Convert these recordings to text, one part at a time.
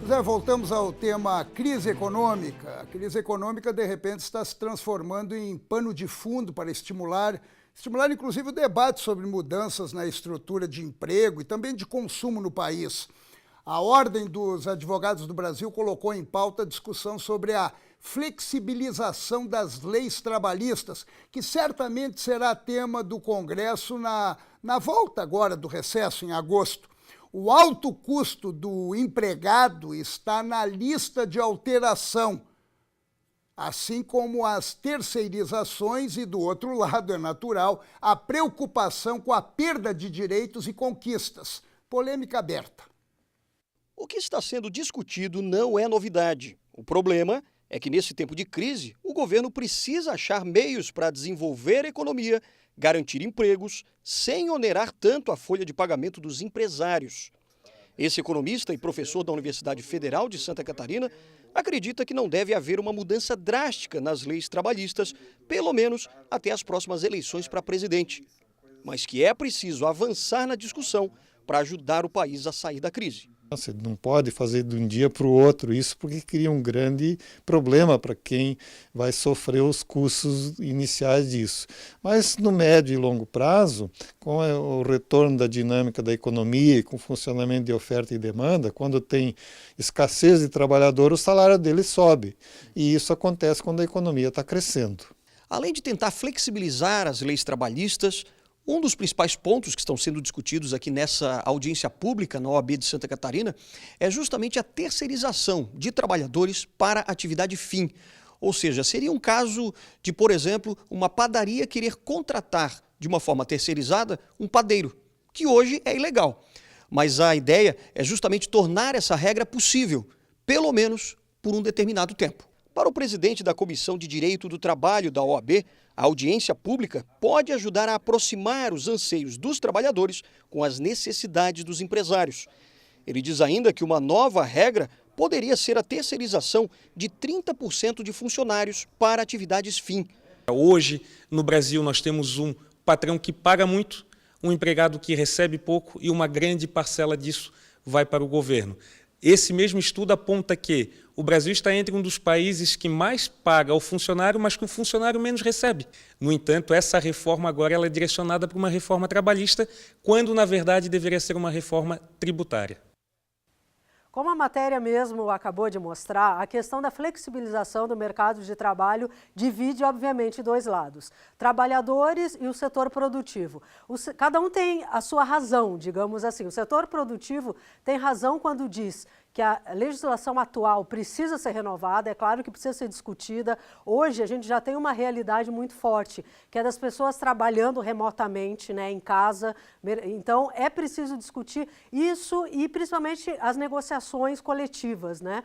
Zé, voltamos ao tema crise econômica. A crise econômica, de repente, está se transformando em pano de fundo para estimular inclusive o debate sobre mudanças na estrutura de emprego e também de consumo no país. A Ordem dos Advogados do Brasil colocou em pauta a discussão sobre a flexibilização das leis trabalhistas, que certamente será tema do Congresso na volta agora do recesso, em agosto. O alto custo do empregado está na lista de alteração, assim como as terceirizações e, do outro lado, é natural, a preocupação com a perda de direitos e conquistas. Polêmica aberta. O que está sendo discutido não é novidade. O problema é que, nesse tempo de crise, o governo precisa achar meios para desenvolver a economia, garantir empregos, sem onerar tanto a folha de pagamento dos empresários. Esse economista e professor da Universidade Federal de Santa Catarina acredita que não deve haver uma mudança drástica nas leis trabalhistas, pelo menos até as próximas eleições para presidente, mas que é preciso avançar na discussão para ajudar o país a sair da crise. Você não pode fazer de um dia para o outro isso, porque cria um grande problema para quem vai sofrer os custos iniciais disso. Mas no médio e longo prazo, com o retorno da dinâmica da economia e com o funcionamento de oferta e demanda, quando tem escassez de trabalhador, o salário dele sobe. E isso acontece quando a economia está crescendo. Além de tentar flexibilizar as leis trabalhistas, um dos principais pontos que estão sendo discutidos aqui nessa audiência pública na OAB de Santa Catarina é justamente a terceirização de trabalhadores para atividade fim. Ou seja, seria um caso de, por exemplo, uma padaria querer contratar de uma forma terceirizada um padeiro, que hoje é ilegal. Mas a ideia é justamente tornar essa regra possível, pelo menos por um determinado tempo. Para o presidente da Comissão de Direito do Trabalho da OAB, a audiência pública pode ajudar a aproximar os anseios dos trabalhadores com as necessidades dos empresários. Ele diz ainda que uma nova regra poderia ser a terceirização de 30% de funcionários para atividades fim. Hoje, no Brasil, nós temos um patrão que paga muito, um empregado que recebe pouco e uma grande parcela disso vai para o governo. Esse mesmo estudo aponta que o Brasil está entre um dos países que mais paga ao funcionário, mas que o funcionário menos recebe. No entanto, essa reforma agora ela é direcionada para uma reforma trabalhista, quando, na verdade, deveria ser uma reforma tributária. Como a matéria mesmo acabou de mostrar, a questão da flexibilização do mercado de trabalho divide, obviamente, dois lados. Trabalhadores e o setor produtivo. Cada um tem a sua razão, digamos assim. O setor produtivo tem razão quando diz que a legislação atual precisa ser renovada, é claro que precisa ser discutida. Hoje a gente já tem uma realidade muito forte, que é das pessoas trabalhando remotamente, né, em casa. Então é preciso discutir isso e principalmente as negociações coletivas, né?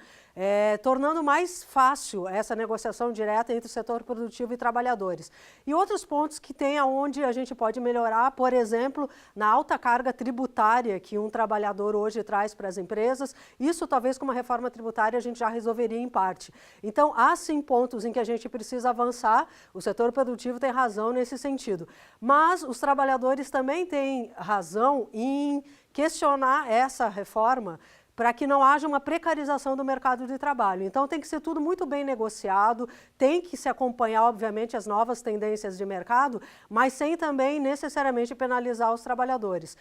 Tornando mais fácil essa negociação direta entre o setor produtivo e trabalhadores. E outros pontos que tem onde a gente pode melhorar, por exemplo, na alta carga tributária que um trabalhador hoje traz para as empresas. Isso talvez com uma reforma tributária a gente já resolveria em parte. Então há sim pontos em que a gente precisa avançar, o setor produtivo tem razão nesse sentido. Mas os trabalhadores também têm razão em questionar essa reforma para que não haja uma precarização do mercado de trabalho. Então tem que ser tudo muito bem negociado, tem que se acompanhar, obviamente, as novas tendências de mercado, mas sem também necessariamente penalizar os trabalhadores.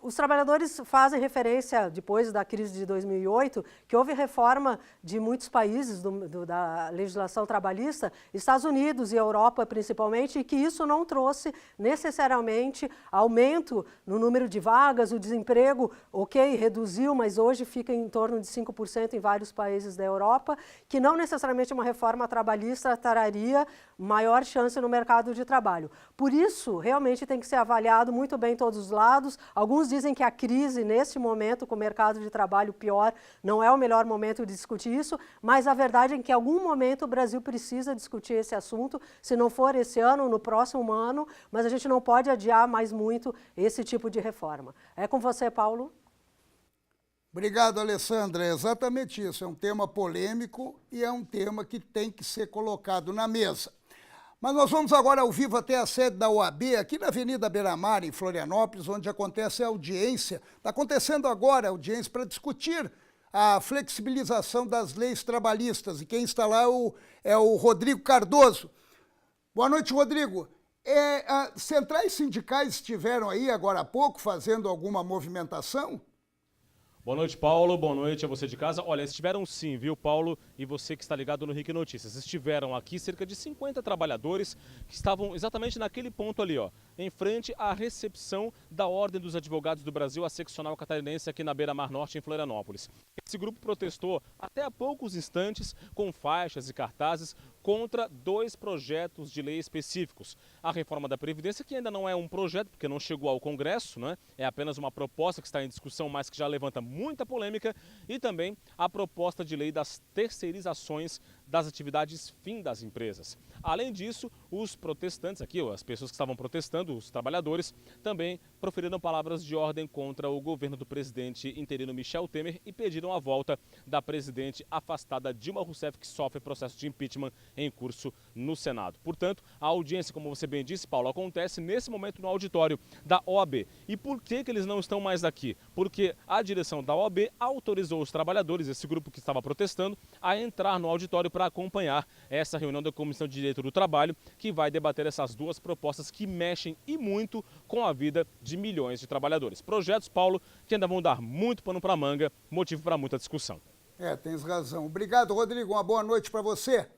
Os trabalhadores fazem referência, depois da crise de 2008, que houve reforma de muitos países da legislação trabalhista, Estados Unidos e Europa principalmente, e que isso não trouxe necessariamente aumento no número de vagas, o desemprego, ok, reduziu, mas hoje fica em torno de 5% em vários países da Europa, que não necessariamente uma reforma trabalhista traria maior chance no mercado de trabalho. Por isso, realmente tem que ser avaliado muito bem todos os lados. Alguns dizem que a crise, neste momento, com o mercado de trabalho pior, não é o melhor momento de discutir isso, mas a verdade é que em algum momento o Brasil precisa discutir esse assunto, se não for esse ano, no próximo ano, mas a gente não pode adiar mais muito esse tipo de reforma. É com você, Paulo. Obrigado, Alessandra. É exatamente isso. É um tema polêmico e é um tema que tem que ser colocado na mesa. Mas nós vamos agora ao vivo até a sede da OAB, aqui na Avenida Beira-Mar, em Florianópolis, onde acontece a audiência. Está acontecendo agora a audiência para discutir a flexibilização das leis trabalhistas. E quem está lá é o Rodrigo Cardoso. Boa noite, Rodrigo. Centrais sindicais estiveram aí agora há pouco fazendo alguma movimentação? Boa noite, Paulo. Boa noite a você de casa. Olha, estiveram sim, viu, Paulo? E você que está ligado no RIC Notícias. Estiveram aqui cerca de 50 trabalhadores que estavam exatamente naquele ponto ali, ó, em frente à recepção da Ordem dos Advogados do Brasil, a seccional catarinense aqui na Beira-Mar Norte, em Florianópolis. Esse grupo protestou até há poucos instantes com faixas e cartazes contra 2 projetos de lei específicos. A reforma da Previdência, que ainda não é um projeto, porque não chegou ao Congresso, né? É apenas uma proposta que está em discussão, mas que já levanta muita polêmica, e também a proposta de lei das terceirizações das atividades fim das empresas. Além disso, os protestantes aqui, as pessoas que estavam protestando, os trabalhadores, também proferiram palavras de ordem contra o governo do presidente interino Michel Temer e pediram a volta da presidente afastada Dilma Rousseff, que sofre processo de impeachment em curso no Senado. Portanto, a audiência, como você bem disse, Paulo, acontece nesse momento no auditório da OAB. E por que eles não estão mais aqui? Porque a direção da OAB autorizou os trabalhadores, esse grupo que estava protestando, a entrar no auditório para acompanhar essa reunião da Comissão de Direito do Trabalho, que vai debater essas 2 propostas que mexem e muito com a vida de milhões de trabalhadores. Projetos, Paulo, que ainda vão dar muito pano para manga, motivo para muita discussão. Tens razão. Obrigado, Rodrigo. Uma boa noite para você.